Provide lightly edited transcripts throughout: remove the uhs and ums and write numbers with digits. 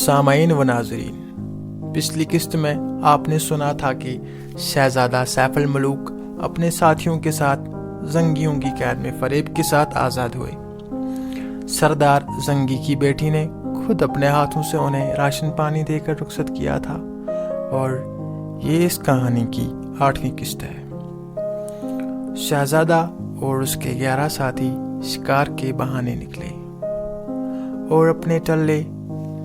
सामाईन व नाज़रीन, पिछली किस्त में आपने सुना था कि शहज़ादा सैफ अल मलूक अपने साथियों के साथ जंगियों की कैद में फरेब के साथ आज़ाद हुए। सरदार जंगी की बेटी ने खुद अपने हाथों से उन्हें राशन पानी देकर रुखसत किया था और ये इस कहानी की 8वीं किस्त है। शहज़ादा और उसके 11 साथी शिकार के बहाने निकले और अपने टल्ले,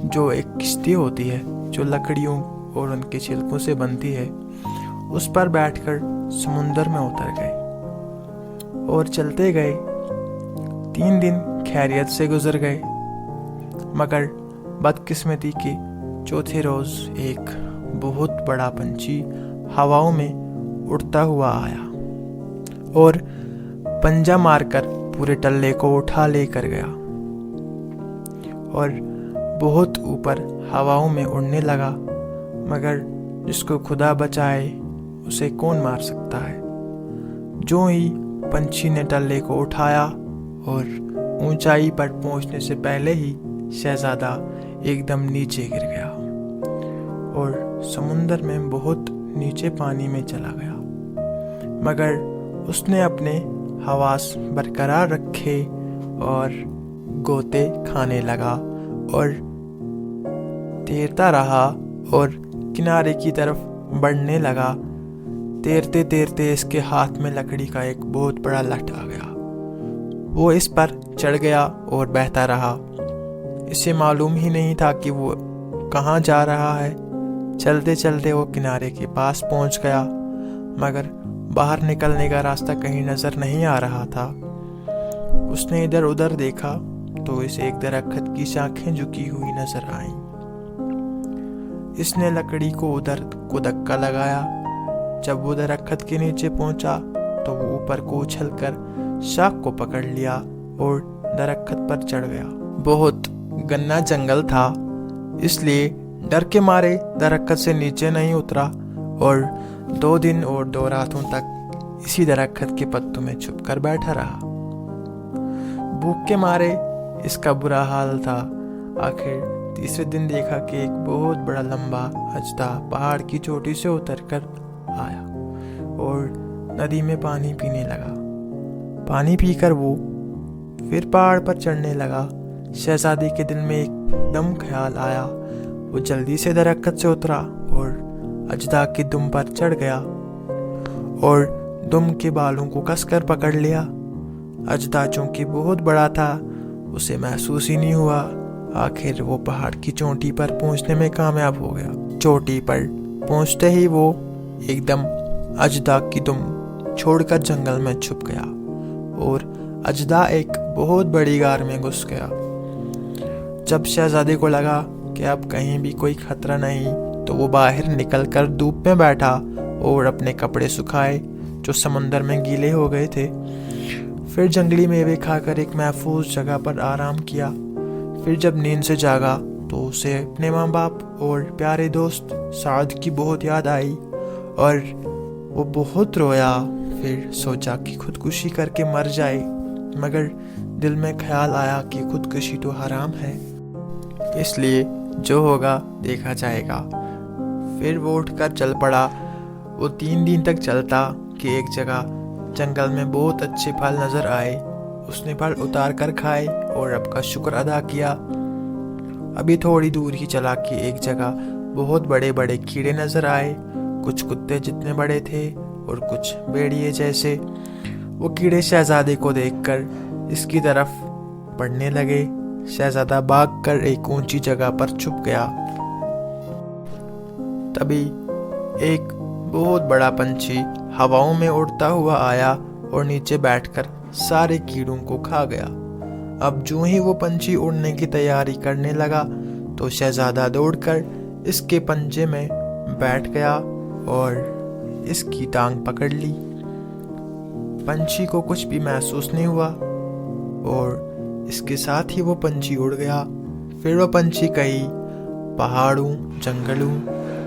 जो एक किश्ती होती है जो लकड़ियों और उनके छिलकों से बनती है, उस पर बैठकर समुंदर में उतर गए और चलते गए। 3 दिन खैरियत से गुजर गए, मगर बदकिस्मती के चौथे रोज एक बहुत बड़ा पंछी हवाओं में उड़ता हुआ आया और पंजा मारकर पूरे टल्ले को उठा लेकर गया और बहुत ऊपर हवाओं में उड़ने लगा। मगर जिसको खुदा बचाए उसे कौन मार सकता है। जो ही पंछी ने टल्ले को उठाया और ऊंचाई पर पहुंचने से पहले ही शहजादा एकदम नीचे गिर गया और समुंदर में बहुत नीचे पानी में चला गया। मगर उसने अपने हवास बरकरार रखे और गोते खाने लगा और तैरता रहा और किनारे की तरफ बढ़ने लगा। तैरते तैरते इसके हाथ में लकड़ी का एक बहुत बड़ा लठ आ गया। वो इस पर चढ़ गया और बहता रहा। इसे मालूम ही नहीं था कि वो कहाँ जा रहा है। चलते चलते वो किनारे के पास पहुंच गया, मगर बाहर निकलने का रास्ता कहीं नजर नहीं आ रहा था। उसने इधर उधर देखा तो इसे एक दरख्त की शाखें झुकी हुई नजर आईं। इसने लकड़ी को उधर को धक्का लगाया। जब वो दरख्त के नीचे पहुंचा तो वो ऊपर को उछलकर शाख को पकड़ लिया और दरख्त पर चढ़ गया। बहुत घना जंगल था, इसलिए डर के मारे दरख्त से नीचे नहीं उतरा और 2 दिन और 2 रातों तक इसी दरख्त के पत्तों में छुपकर बैठा रहा। भूख के मारे इसका बुरा हाल था। आखिर तीसरे दिन देखा कि एक बहुत बड़ा लंबा अजदा पहाड़ की चोटी से उतरकर आया और नदी में पानी पीने लगा। पानी पीकर वो फिर पहाड़ पर चढ़ने लगा। शहजादी के दिल में एकदम ख्याल आया। वो जल्दी से दरख्त से उतरा और अजदा की दुम पर चढ़ गया और दुम के बालों को कसकर पकड़ लिया। अजदा चूंकि बहुत बड़ा था, उसे महसूस ही नहीं हुआ। आखिर वो पहाड़ की चोटी पर पहुंचने में कामयाब हो गया। चोटी पर पहुंचते ही वो एकदम अजदा की दुम छोड़कर जंगल में छुप गया और अजदा एक बहुत बड़ी गार में घुस गया। जब शहजादे को लगा कि अब कहीं भी कोई खतरा नहीं, तो वो बाहर निकलकर धूप में बैठा और अपने कपड़े सुखाए जो समंदर में गीले हो गए थे। फिर जंगली मेवे खाकर एक महफूज जगह पर आराम किया। फिर जब नींद से जागा तो उसे अपने माँ बाप और प्यारे दोस्त साद की बहुत याद आई और वो बहुत रोया। फिर सोचा कि खुदकुशी करके मर जाए, मगर दिल में ख्याल आया कि खुदकुशी तो हराम है, इसलिए जो होगा देखा जाएगा। फिर वो उठकर चल पड़ा। वो 3 दिन तक चलता कि एक जगह जंगल में बहुत अच्छे फल नजर आए। उसने फल उतार कर खाए और रब का शुक्र अदा किया। अभी थोड़ी दूर ही चला कि एक जगह बहुत बड़े बड़े कीड़े नजर आए। कुछ कुत्ते जितने बड़े थे और कुछ भेड़िए जैसे। वो कीड़े शहजादे को देखकर इसकी तरफ बढ़ने लगे। शहजादा भागकर एक ऊंची जगह पर छुप गया। तभी एक बहुत बड़ा पंछी हवाओं में उड़ता हुआ आया और नीचे बैठकर सारे कीड़ों को खा गया। अब जो ही वो पंछी उड़ने की तैयारी करने लगा तो शहजादा दौड़कर इसके पंजे में बैठ गया और इसकी टांग पकड़ ली। पंछी को कुछ भी महसूस नहीं हुआ और इसके साथ ही वो पंछी उड़ गया। फिर वो पंछी कई पहाड़ों, जंगलों,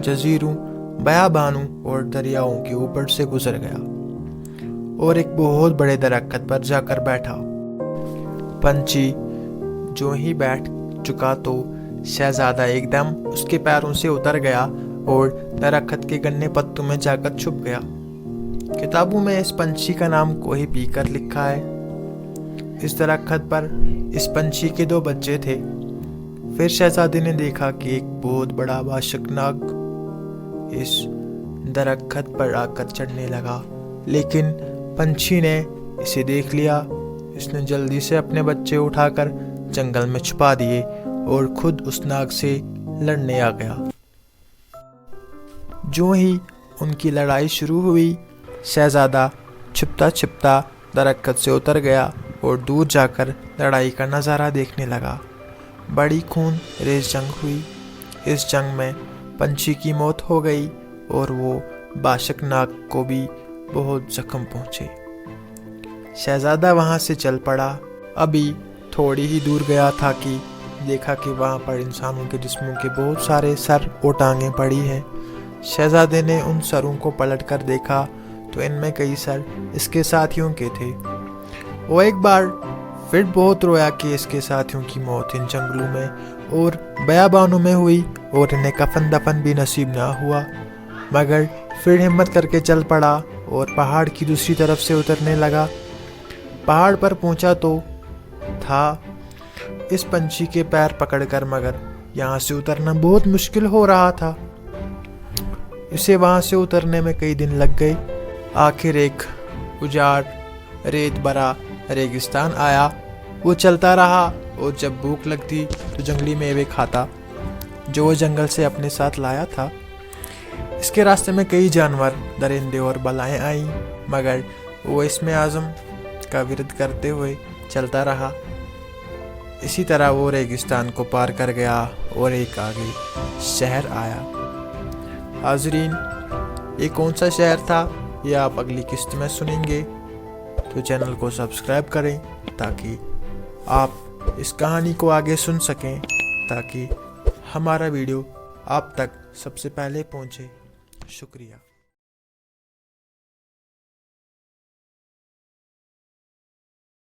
जजीरों, बयाबानों और दरियाओं के ऊपर से गुजर गया और एक बहुत बड़े दरख्त पर जाकर बैठा। पंछी जो ही बैठ चुका तो शहजादा एकदम उसके पैरों से उतर गया और दरख्त के गन्ने पत्तों में जाकर छुप गया। किताबों में इस पंछी का नाम कोही पीकर लिखा है। इस दरख्त पर इस पंछी के 2 बच्चे थे। फिर शहजादे ने देखा कि एक बहुत बड़ा बाशक नाग इस दरख्त पर आकर चढ़ने लगा, लेकिन पंछी ने इसे देख लिया। इसने जल्दी से अपने बच्चे उठाकर जंगल में छुपा दिए और खुद उस नाग से लड़ने आ गया। जो ही उनकी लड़ाई शुरू हुई, शहजादा छिपता छिपता दरख्त से उतर गया और दूर जाकर लड़ाई का नज़ारा देखने लगा। बड़ी खून रेज जंग हुई। इस जंग में पंछी की मौत हो गई और वो बाशक नाग को भी बहुत जख्म पहुँचे। शहजादा वहाँ से चल पड़ा। अभी थोड़ी ही दूर गया था कि देखा कि वहाँ पर इंसानों के जिस्मों के बहुत सारे सर और टांगें पड़ी हैं। शहजादे ने उन सरों को पलट कर देखा तो इनमें कई सर इसके साथियों के थे। वो एक बार फिर बहुत रोया कि इसके साथियों की मौत इन जंगलों में और बयाबानों में हुई और इन्हें कफन दफन भी नसीब ना हुआ। मगर फिर हिम्मत करके चल पड़ा और पहाड़ की दूसरी तरफ से उतरने लगा। पहाड़ पर पहुंचा तो था इस पंछी के पैर पकड़कर, मगर यहाँ से उतरना बहुत मुश्किल हो रहा था। इसे वहाँ से उतरने में कई दिन लग गए। आखिर एक उजाड़ रेत भरा रेगिस्तान आया। वो चलता रहा और जब भूख लगती तो जंगली मेवे खाता जो वो जंगल से अपने साथ लाया था। इसके रास्ते में कई जानवर, दरिंदे और बलाएं आईं, मगर वो इसमें आज़म का विरोध करते हुए चलता रहा। इसी तरह वो रेगिस्तान को पार कर गया और एक आगे शहर आया। हाज़रीन, ये कौन सा शहर था ये आप अगली किस्त में सुनेंगे, तो चैनल को सब्सक्राइब करें ताकि आप इस कहानी को आगे सुन सकें, ताकि हमारा वीडियो आप तक सबसे पहले पहुंचे। शुक्रिया।